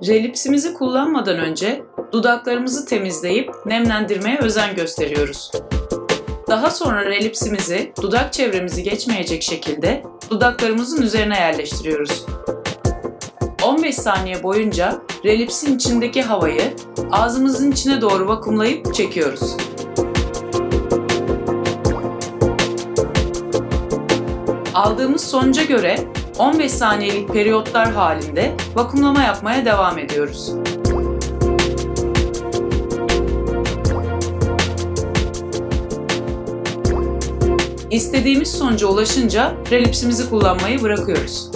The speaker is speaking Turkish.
Relipsimizi kullanmadan önce dudaklarımızı temizleyip nemlendirmeye özen gösteriyoruz. Daha sonra relipsimizi dudak çevremizi geçmeyecek şekilde dudaklarımızın üzerine yerleştiriyoruz. 15 saniye boyunca relipsin içindeki havayı ağzımızın içine doğru vakumlayıp çekiyoruz. Aldığımız sonuca göre 15 saniyelik periyotlar halinde vakumlama yapmaya devam ediyoruz. İstediğimiz sonuca ulaşınca relipsimizi kullanmayı bırakıyoruz.